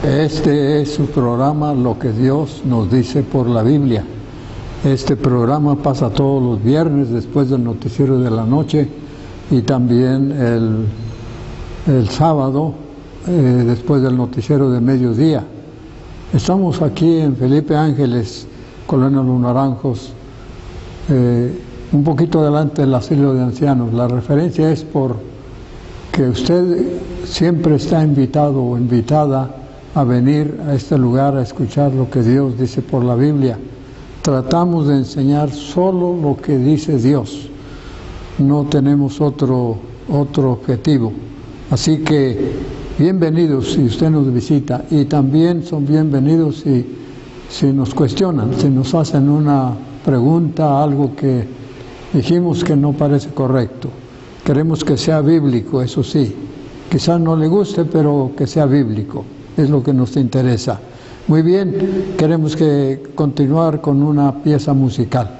Este es su programa, Lo que Dios nos dice por la Biblia. Este programa pasa todos los viernes después del noticiero de la noche y también el sábado después del noticiero de mediodía. Estamos aquí en Felipe Ángeles, Colonia Los Naranjos, un poquito adelante del asilo de ancianos. La referencia es porque usted siempre está invitado o invitada a venir a este lugar a escuchar lo que Dios dice por la Biblia. Tratamos de enseñar solo lo que dice Dios. No tenemos otro objetivo. Así que bienvenidos si usted nos visita, y también son bienvenidos si nos cuestionan, si nos hacen una pregunta, algo que dijimos que no parece correcto. Queremos que sea bíblico, eso sí. Quizás no le guste, pero que sea bíblico. Es lo que nos interesa. Muy bien, queremos continuar con una pieza musical.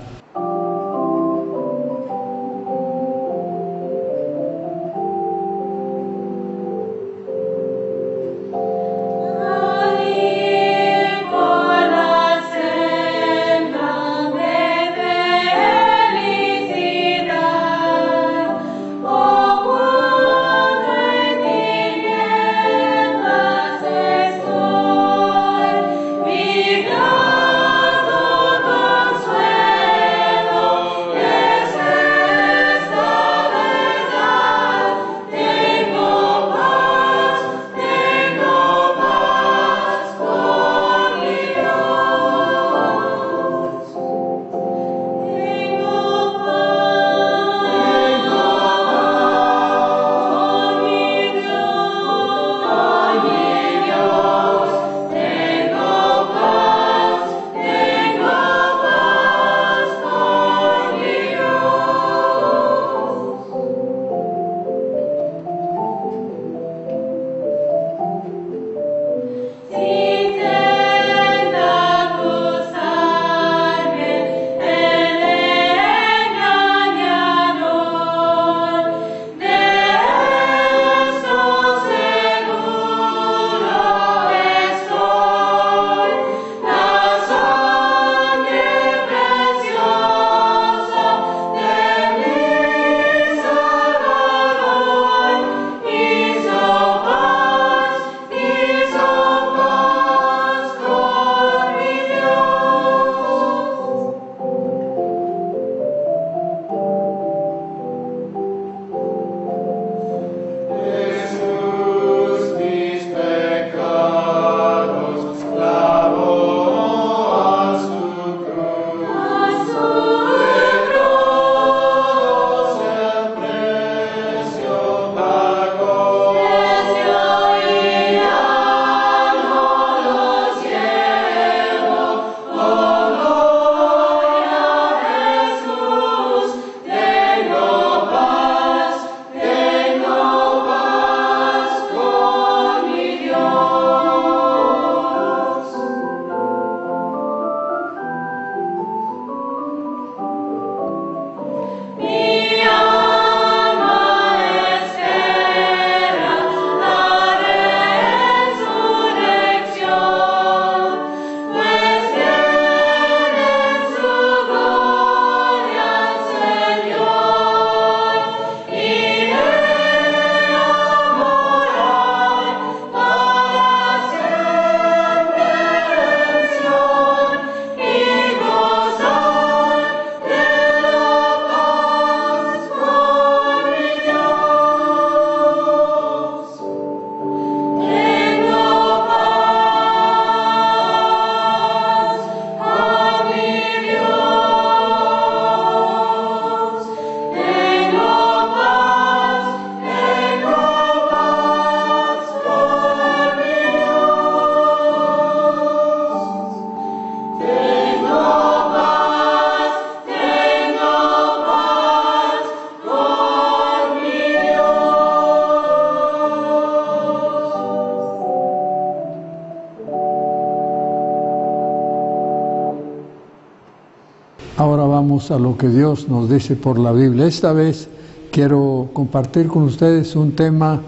Ahora vamos a lo que Dios nos dice por la Biblia. Esta vez quiero compartir con ustedes un tema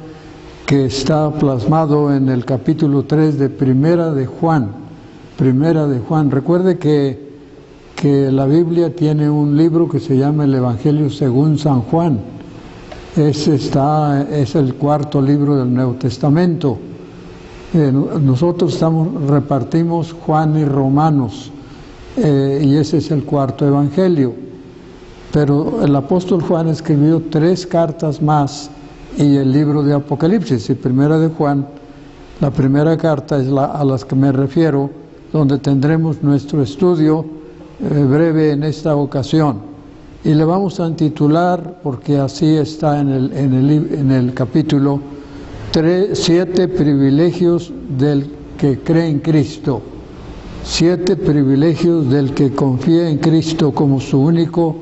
que está plasmado en el capítulo 3 de Primera de Juan. Primera de Juan. Recuerde que la Biblia tiene un libro que se llama el Evangelio según San Juan. Es el cuarto libro del Nuevo Testamento. Nosotros repartimos Juan y Romanos, y ese es el cuarto Evangelio. Pero el apóstol Juan escribió 3 cartas más y el libro de Apocalipsis. Y Primera de Juan, la primera carta es a las que me refiero, donde tendremos nuestro estudio breve en esta ocasión. Y le vamos a titular, porque así está en el capítulo, 7 privilegios del que cree en Cristo. 7 privilegios del que confía en Cristo como su único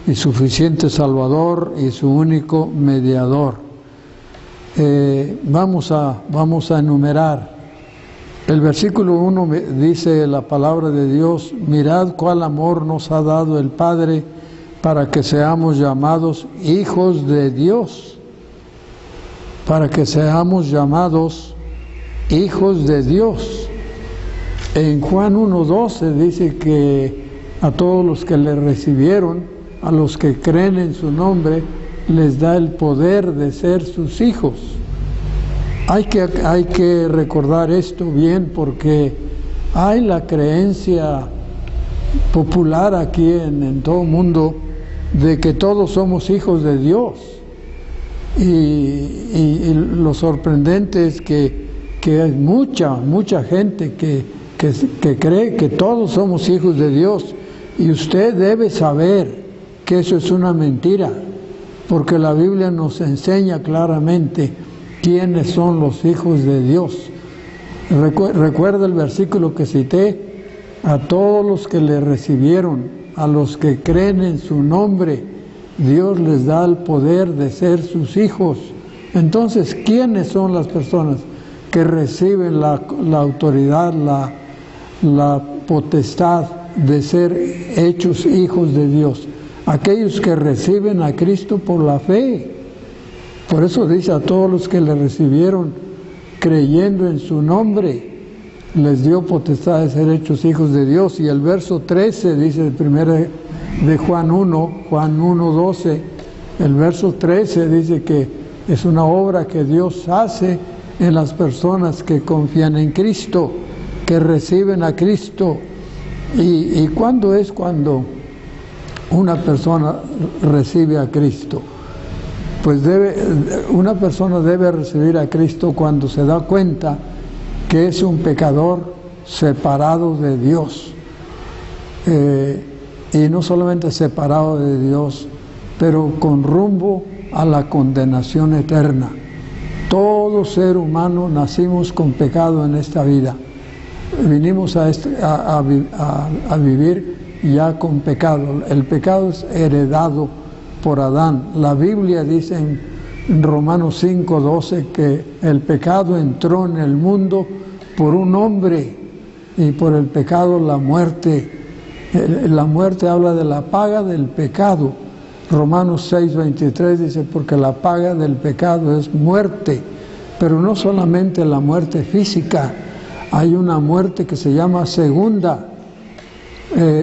y suficiente Salvador y su único mediador. Vamos a enumerar. El versículo 1 dice la palabra de Dios: mirad cuál amor nos ha dado el Padre para que seamos llamados hijos de Dios. Para que seamos llamados hijos de Dios. En Juan 1:12 dice que a todos los que le recibieron, a los que creen en su nombre, les da el poder de ser sus hijos. Hay que recordar esto bien, porque hay la creencia popular aquí en todo el mundo de que todos somos hijos de Dios. Y lo sorprendente es que hay mucha gente que cree que todos somos hijos de Dios. Y usted debe saber que eso es una mentira, porque la Biblia nos enseña claramente quiénes son los hijos de Dios. Recuerda el versículo que cité: a todos los que le recibieron, a los que creen en su nombre, Dios les da el poder de ser sus hijos. Entonces, ¿quiénes son las personas que reciben la autoridad, la potestad de ser hechos hijos de Dios? Aquellos que reciben a Cristo por la fe. Por eso dice: a todos los que le recibieron creyendo en su nombre, les dio potestad de ser hechos hijos de Dios. Y el verso 13 dice, primero de Juan 1:12, el verso 13 dice que es una obra que Dios hace en las personas que confían en Cristo, que reciben a Cristo. ¿Y cuándo es cuando una persona recibe a Cristo? Pues una persona debe recibir a Cristo cuando se da cuenta que es un pecador separado de Dios. Y no solamente separado de Dios, pero con rumbo a la condenación eterna. Todo ser humano nacimos con pecado en esta vida. Vinimos a vivir ya con pecado. El pecado es heredado por Adán. La Biblia dice en Romanos 5:12 que el pecado entró en el mundo por un hombre, y por el pecado la muerte. La muerte habla de la paga del pecado. Romanos 6:23 dice: porque la paga del pecado es muerte. Pero no solamente la muerte física, hay una muerte que se llama segunda.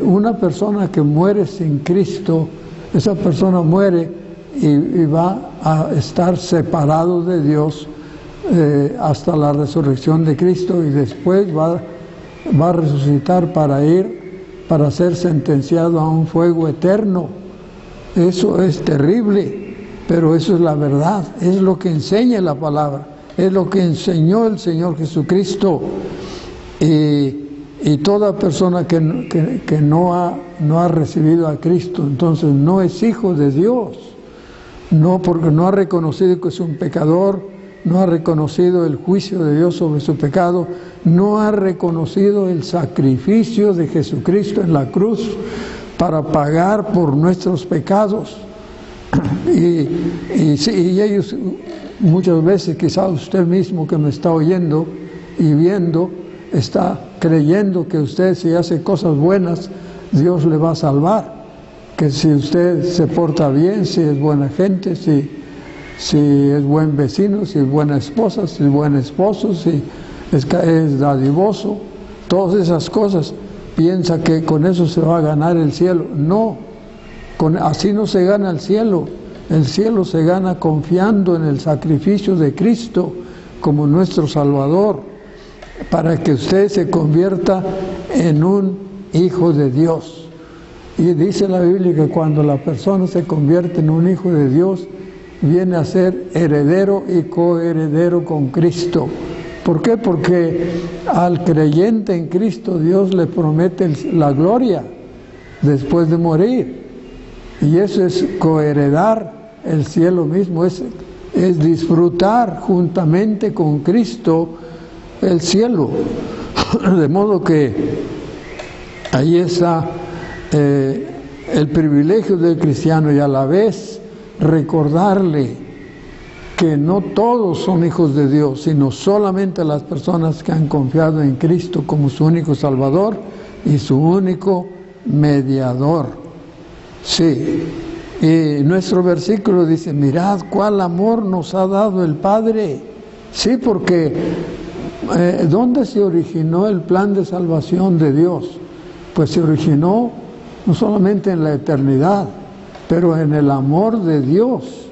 Una persona que muere sin Cristo, esa persona muere y va a estar separado de Dios hasta la resurrección de Cristo, y después va a resucitar para ser sentenciado a un fuego eterno. Eso es terrible, pero eso es la verdad, es lo que enseña la palabra, es lo que enseñó el Señor Jesucristo. Y toda persona que no ha recibido a Cristo, entonces no es hijo de Dios. No, porque no ha reconocido que es un pecador, no ha reconocido el juicio de Dios sobre su pecado, no ha reconocido el sacrificio de Jesucristo en la cruz para pagar por nuestros pecados. Y ellos, muchas veces, quizá usted mismo que me está oyendo y viendo, está creyendo que usted, si hace cosas buenas, Dios le va a salvar. Que si usted se porta bien, si es buena gente, si si es buen vecino, si es buena esposa, si es buen esposo, si es dadivoso, todas esas cosas. Piensa que con eso se va a ganar el cielo. No, así no se gana el cielo. El cielo se gana confiando en el sacrificio de Cristo como nuestro Salvador, para que usted se convierta en un hijo de Dios. Y dice la Biblia que cuando la persona se convierte en un hijo de Dios, viene a ser heredero y coheredero con Cristo. ¿Por qué? Porque al creyente en Cristo Dios le promete la gloria después de morir. Y eso es coheredar el cielo mismo, es disfrutar juntamente con Cristo el cielo. De modo que ahí está el privilegio del cristiano, y a la vez recordarle que no todos son hijos de Dios, sino solamente las personas que han confiado en Cristo como su único Salvador y su único mediador. Sí, y nuestro versículo dice: mirad cuál amor nos ha dado el Padre. Sí, porque ¿dónde se originó el plan de salvación de Dios? Pues se originó no solamente en la eternidad, pero en el amor de Dios.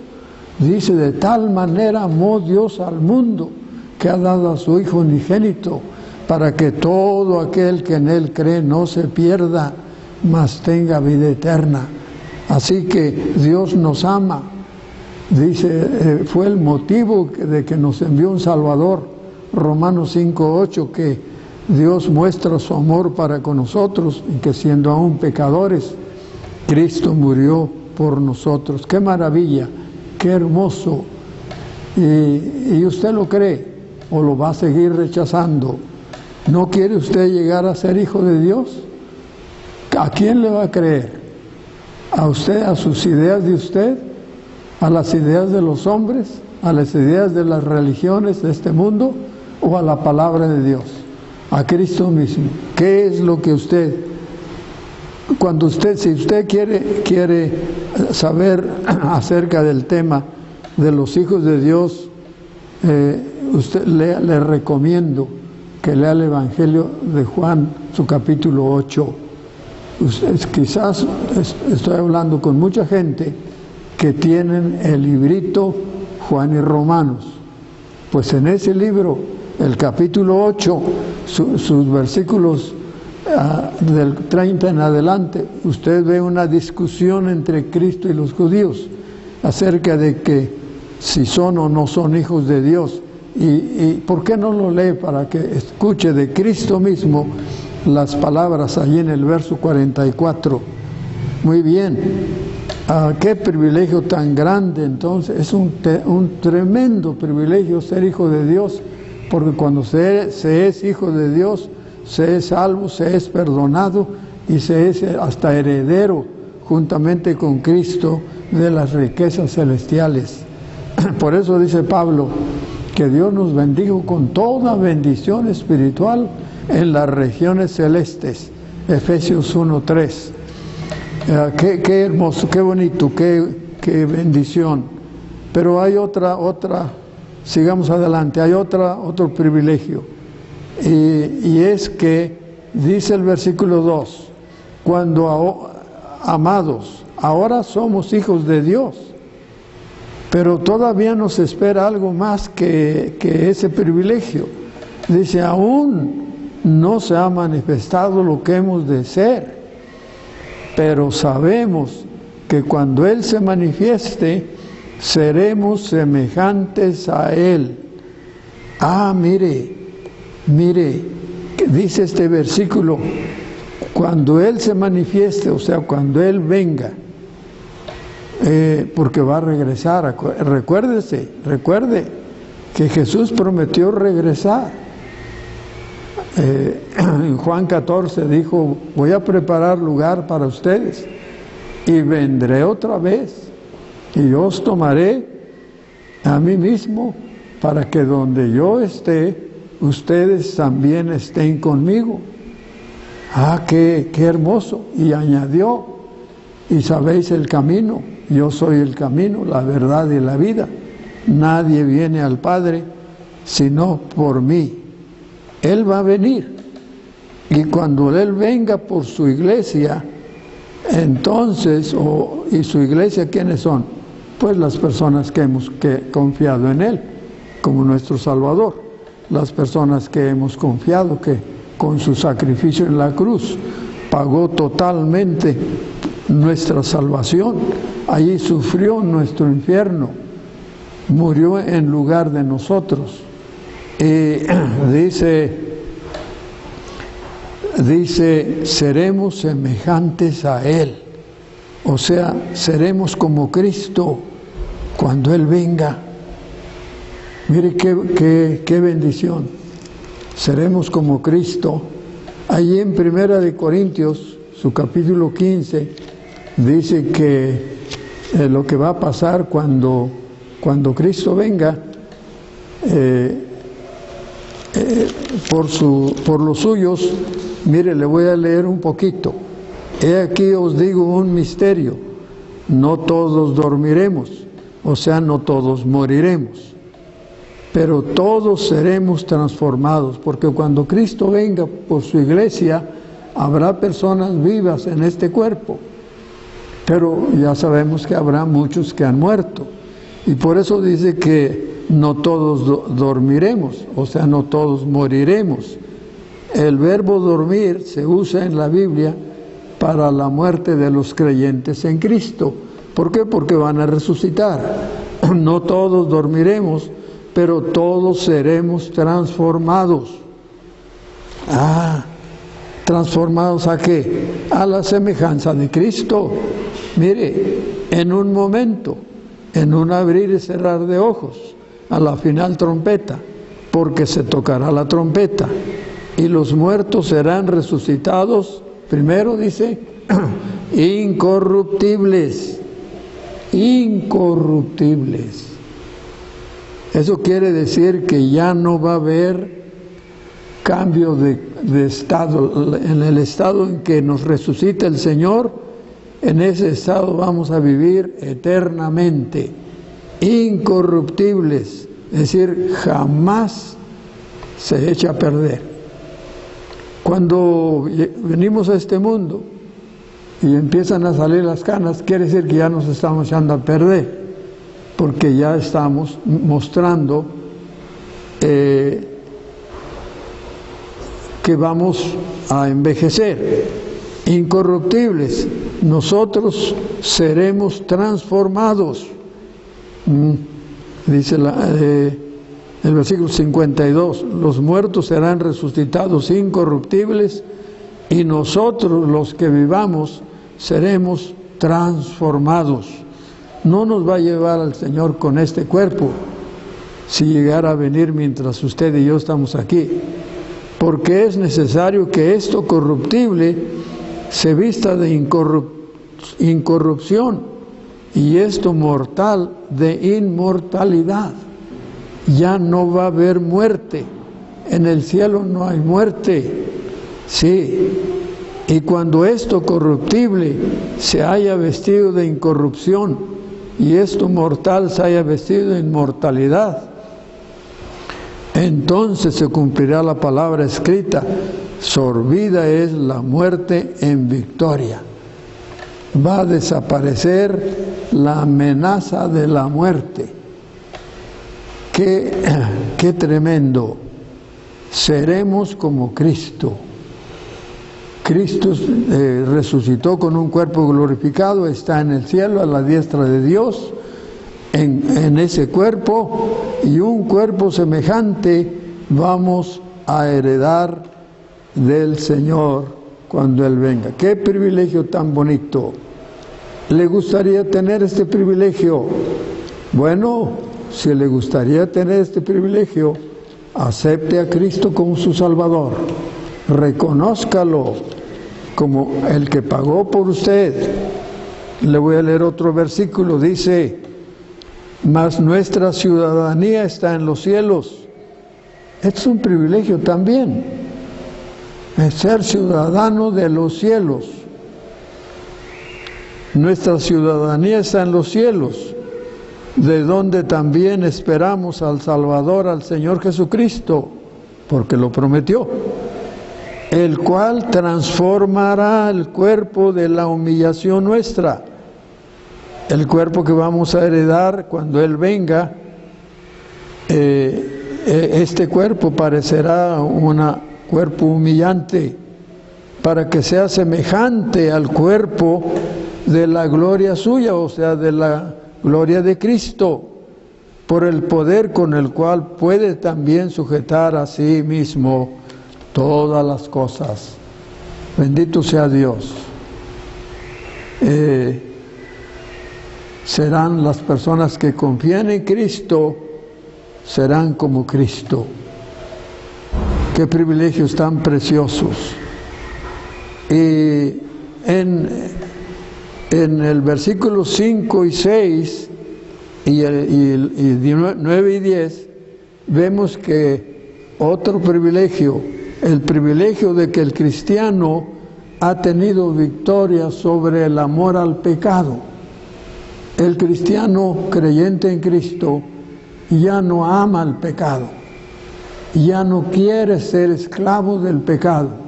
Dice: de tal manera amó Dios al mundo, que ha dado a su Hijo unigénito, para que todo aquel que en Él cree no se pierda, mas tenga vida eterna. Así que Dios nos ama. Dice, fue el motivo de que nos envió un Salvador. Romanos 5:8, que Dios muestra su amor para con nosotros, y que siendo aún pecadores, Cristo murió por nosotros. ¡Qué maravilla! ¡Qué hermoso! ¿Y usted lo cree o lo va a seguir rechazando? ¿No quiere usted llegar a ser hijo de Dios? ¿A quién le va a creer? ¿A usted, a sus ideas de usted? ¿A las ideas de los hombres? ¿A las ideas de las religiones de este mundo? ¿O a la palabra de Dios? A Cristo mismo. ¿Qué es lo que usted, si usted quiere saber acerca del tema de los hijos de Dios, le recomiendo que lea el Evangelio de Juan, su capítulo 8. Quizás estoy hablando con mucha gente que tienen el librito Juan y Romanos. Pues en ese libro, el capítulo 8, sus versículos del 30 en adelante, usted ve una discusión entre Cristo y los judíos acerca de que si son o no son hijos de Dios. ¿Y por qué no lo lee para que escuche de Cristo mismo las palabras allí en el verso 44? Muy bien. Qué privilegio tan grande. Entonces es un tremendo privilegio ser hijo de Dios, porque cuando se es hijo de Dios, se es salvo, se es perdonado y se es hasta heredero juntamente con Cristo de las riquezas celestiales. Por eso dice Pablo que Dios nos bendijo con toda bendición espiritual en las regiones celestes. Efesios 1:3. Qué hermoso, qué bonito, qué bendición. Pero hay otra, sigamos adelante, hay otro privilegio. Y es que, dice el versículo 2, amados, ahora somos hijos de Dios, pero todavía nos espera algo más que ese privilegio. Dice, aún no se ha manifestado lo que hemos de ser, pero sabemos que cuando Él se manifieste, seremos semejantes a Él. Mire, dice este versículo, cuando Él se manifieste, o sea, cuando Él venga, porque va a regresar. Recuerde que Jesús prometió regresar. En Juan 14 dijo, voy a preparar lugar para ustedes y vendré otra vez y yo os tomaré a mí mismo para que donde yo esté, ustedes también estén conmigo. Qué hermoso. Y añadió, y sabéis el camino, yo soy el camino, la verdad y la vida. nadie viene al Padre sino por mí. Él va a venir. Y cuando Él venga por su iglesia, entonces, ¿y su iglesia quiénes son? Pues las personas que hemos confiado en Él como nuestro Salvador, las personas que hemos confiado que con su sacrificio en la cruz pagó totalmente nuestra salvación, allí sufrió nuestro infierno, murió en lugar de nosotros. Y dice, seremos semejantes a Él, o sea, seremos como Cristo cuando Él venga. Mire qué bendición, seremos como Cristo. Allí en 1 Corintios, su capítulo 15, dice que lo que va a pasar cuando Cristo venga, por los suyos. Mire, le voy a leer un poquito. He aquí os digo un misterio, no todos dormiremos, o sea, no todos moriremos, pero todos seremos transformados, porque cuando Cristo venga por su iglesia, habrá personas vivas en este cuerpo, pero ya sabemos que habrá muchos que han muerto, y por eso dice que no todos dormiremos, o sea, no todos moriremos. El verbo dormir se usa en la Biblia para la muerte de los creyentes en Cristo. ¿Por qué? Porque van a resucitar. No todos dormiremos, pero todos seremos transformados. ¿Transformados a qué? A la semejanza de Cristo. Mire, en un momento, en un abrir y cerrar de ojos, a la final trompeta, porque se tocará la trompeta. Y los muertos serán resucitados, primero dice, incorruptibles. Incorruptibles. Eso quiere decir que ya no va a haber cambio de estado. En el estado en que nos resucita el Señor, en ese estado vamos a vivir eternamente. Incorruptibles, es decir, jamás se echa a perder. Cuando venimos a este mundo y empiezan a salir las canas, quiere decir que ya nos estamos echando a perder, porque ya estamos mostrando que vamos a envejecer. Incorruptibles, nosotros seremos transformados. Dice el versículo 52, los muertos serán resucitados incorruptibles y nosotros los que vivamos seremos transformados. No nos va a llevar al Señor con este cuerpo si llegara a venir mientras usted y yo estamos aquí, porque es necesario que esto corruptible se vista de incorrupción y esto mortal de inmortalidad. Ya no va a haber muerte, en el cielo no hay muerte, sí, y cuando esto corruptible se haya vestido de incorrupción y esto mortal se haya vestido de inmortalidad, entonces se cumplirá la palabra escrita, sorbida es la muerte en victoria. Va a desaparecer la amenaza de la muerte. Qué tremendo. Seremos como Cristo. Cristo resucitó con un cuerpo glorificado, está en el cielo a la diestra de Dios, en ese cuerpo, y un cuerpo semejante vamos a heredar del Señor cuando Él venga. ¡Qué privilegio tan bonito! ¿Le gustaría tener este privilegio? Bueno, si le gustaría tener este privilegio, acepte a Cristo como su Salvador. Reconózcalo como el que pagó por usted. Le voy a leer otro versículo, dice, mas nuestra ciudadanía está en los cielos. Es un privilegio también, es ser ciudadano de los cielos. Nuestra ciudadanía está en los cielos, de donde también esperamos al Salvador, al Señor Jesucristo, porque lo prometió, el cual transformará el cuerpo de la humillación nuestra, el cuerpo que vamos a heredar cuando Él venga. Este cuerpo parecerá un cuerpo humillante, para que sea semejante al cuerpo de la gloria suya, o sea, de la gloria de Cristo, por el poder con el cual puede también sujetar a sí mismo todas las cosas. Bendito sea Dios. Serán las personas que confían en Cristo, serán como Cristo. Qué privilegios tan preciosos. Y en el versículo 5 y 6 y 9 y 10 vemos que otro privilegio, el privilegio de que el cristiano ha tenido victoria sobre el amor al pecado. El cristiano creyente en Cristo ya no ama al pecado, ya no quiere ser esclavo del pecado.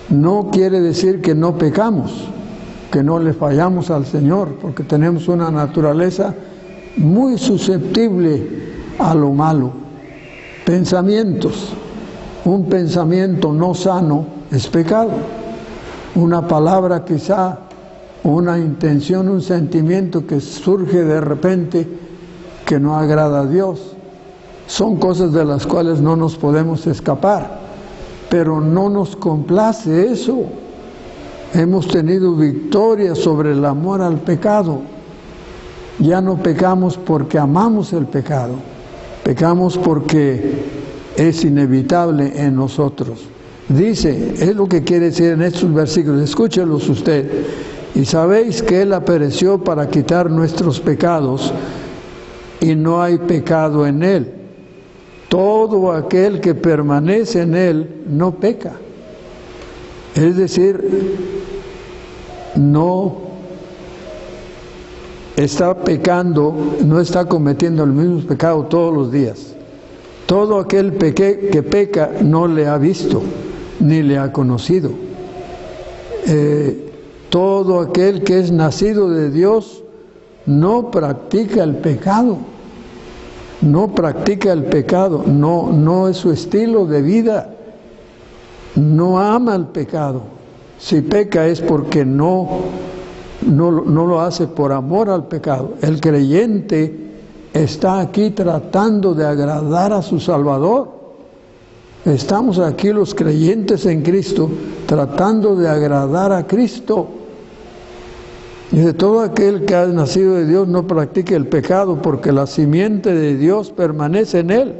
No quiere decir que no pecamos, que no le fallamos al Señor, porque tenemos una naturaleza muy susceptible a lo malo. Pensamientos. Un pensamiento no sano es pecado. Una palabra quizá, una intención, un sentimiento que surge de repente que no agrada a Dios. Son cosas de las cuales no nos podemos escapar, pero no nos complace eso. Hemos tenido victoria sobre el amor al pecado. Ya no pecamos porque amamos el pecado, pecamos porque es inevitable en nosotros. Dice, es lo que quiere decir en estos versículos, escúchelos usted. Y sabéis que Él apareció para quitar nuestros pecados, y no hay pecado en Él. Todo aquel que permanece en Él no peca. Es decir, no está pecando, no está cometiendo el mismo pecado todos los días. Todo aquel que peca no le ha visto, ni le ha conocido. Todo aquel que es nacido de Dios no practica el pecado. No practica el pecado, no es su estilo de vida. No ama el pecado. Si peca es porque no lo hace por amor al pecado. El creyente está aquí tratando de agradar a su Salvador. Estamos aquí los creyentes en Cristo tratando de agradar a Cristo. Y de todo aquel que ha nacido de Dios no practique el pecado, porque la simiente de Dios permanece en él.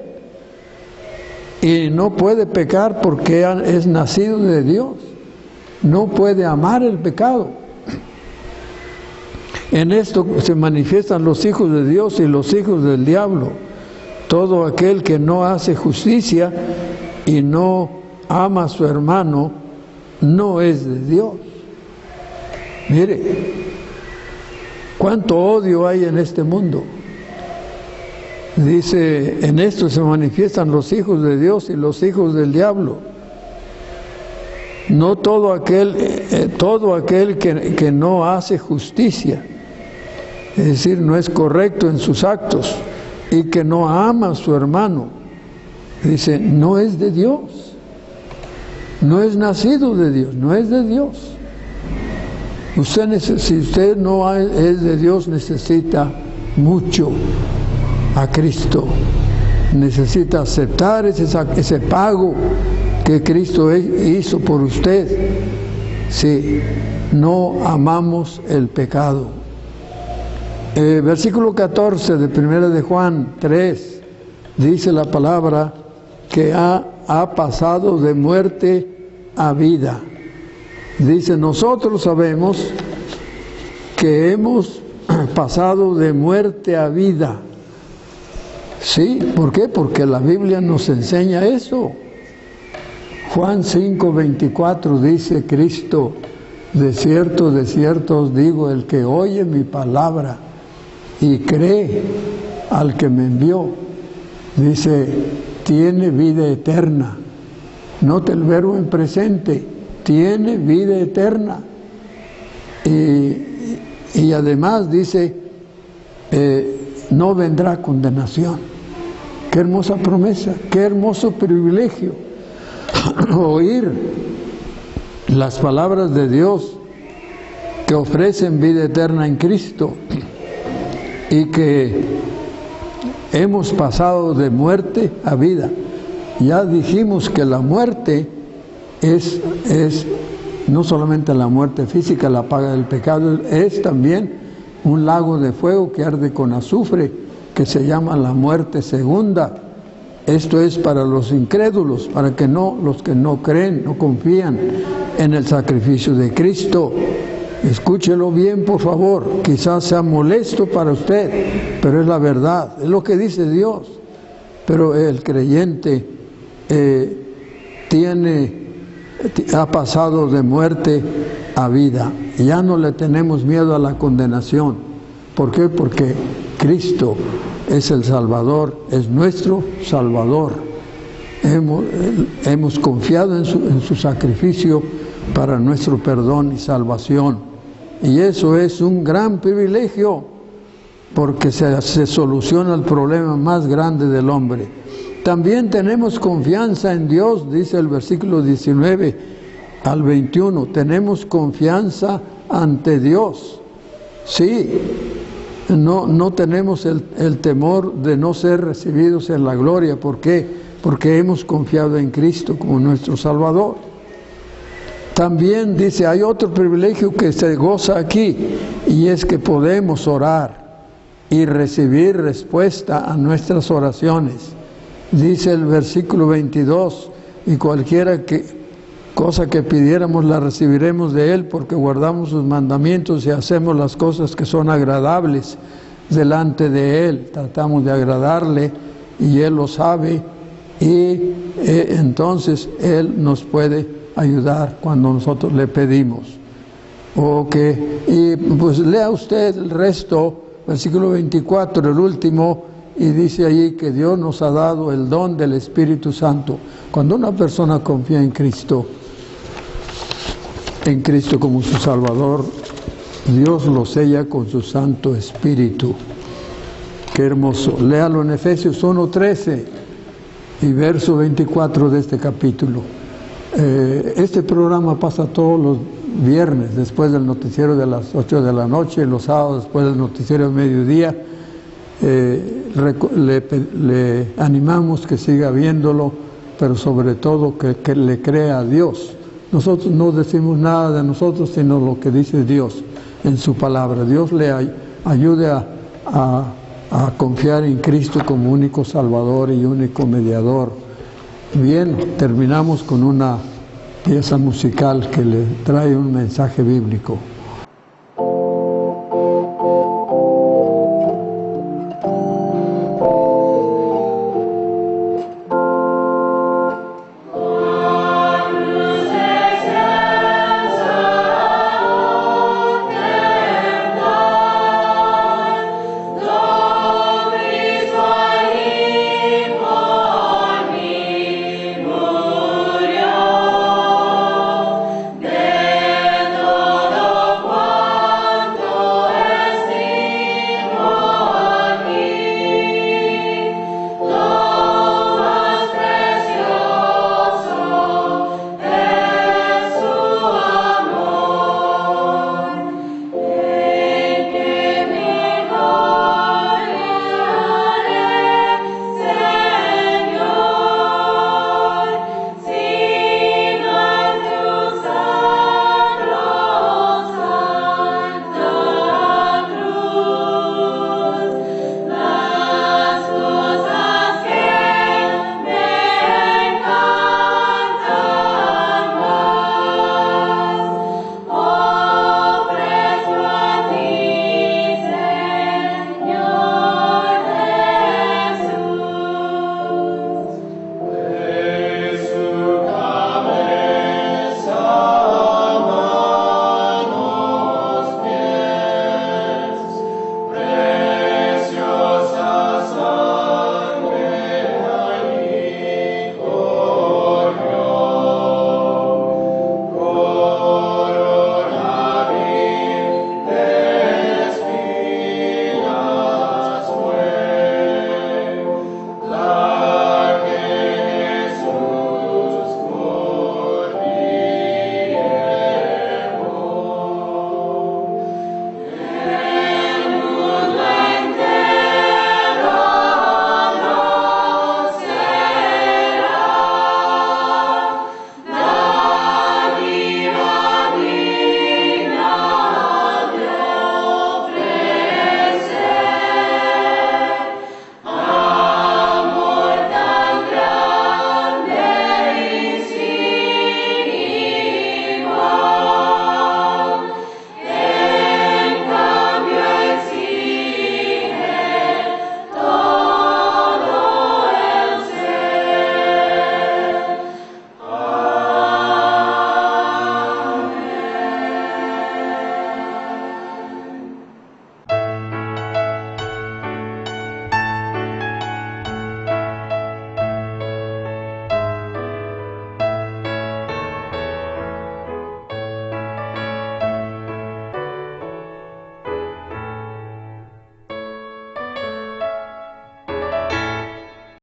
Y no puede pecar porque es nacido de Dios. No puede amar el pecado. En esto se manifiestan los hijos de Dios y los hijos del diablo. Todo aquel que no hace justicia y no ama a su hermano no es de Dios. Mire, cuánto odio hay en este mundo. Dice, en esto se manifiestan los hijos de Dios y los hijos del diablo. No todo aquel que no hace justicia, es decir, no es correcto en sus actos, y que no ama a su hermano, dice, no es de Dios, no es nacido de Dios, no es de Dios. Si usted no es de Dios, necesita mucho a Cristo, necesita aceptar ese pago que Cristo hizo por usted. Si no amamos el pecado. Versículo 14 de 1 de Juan 3 dice la palabra que ha pasado de muerte a vida. Dice, nosotros sabemos que hemos pasado de muerte a vida. ¿Sí? ¿Por qué? Porque la Biblia nos enseña eso. Juan 5:24 dice Cristo, de cierto os digo, el que oye mi palabra y cree al que me envió, dice, tiene vida eterna. Note el verbo en presente, tiene vida eterna. Y además dice, no vendrá condenación. Qué hermosa promesa, qué hermoso privilegio oír las palabras de Dios que ofrecen vida eterna en Cristo y que hemos pasado de muerte a vida. Ya dijimos que la muerte es no solamente la muerte física, la paga del pecado, es también un lago de fuego que arde con azufre, que se llama la muerte segunda. Esto es para los incrédulos, para que los que no creen, no confían en el sacrificio de Cristo. Escúchelo bien, por favor. Quizás sea molesto para usted, pero es la verdad, es lo que dice Dios. Pero el creyente ha pasado de muerte a vida. Ya no le tenemos miedo a la condenación. ¿Por qué? Porque Cristo es el Salvador, es nuestro Salvador. Hemos confiado en su sacrificio para nuestro perdón y salvación. Y eso es un gran privilegio, porque se soluciona el problema más grande del hombre. También tenemos confianza en Dios, dice el versículo 19 al 21. Tenemos confianza ante Dios. Sí, no tenemos el temor de no ser recibidos en la gloria. ¿Por qué? Porque hemos confiado en Cristo como nuestro Salvador. También dice, hay otro privilegio que se goza aquí, y es que podemos orar y recibir respuesta a nuestras oraciones. Dice el versículo 22, y cualquiera cosa que pidiéramos la recibiremos de Él, porque guardamos sus mandamientos y hacemos las cosas que son agradables delante de Él. Tratamos de agradarle y Él lo sabe, y entonces Él nos puede ayudar cuando nosotros le pedimos. Y pues lea usted el resto, versículo 24, el último, y dice allí que Dios nos ha dado el don del Espíritu Santo. Cuando una persona confía en Cristo como su Salvador, Dios lo sella con su Santo Espíritu. Qué hermoso. Léalo en Efesios 1:13 y verso 24 de este capítulo. Este programa pasa todos los viernes después del noticiero de las 8 de la noche, los sábados después del noticiero del mediodía. Le animamos que siga viéndolo, pero sobre todo que le crea a Dios. Nosotros no decimos nada de nosotros, sino lo que dice Dios en su palabra. Dios le ayude a confiar en Cristo como único Salvador y único mediador. Bien, terminamos con una pieza musical que le trae un mensaje bíblico.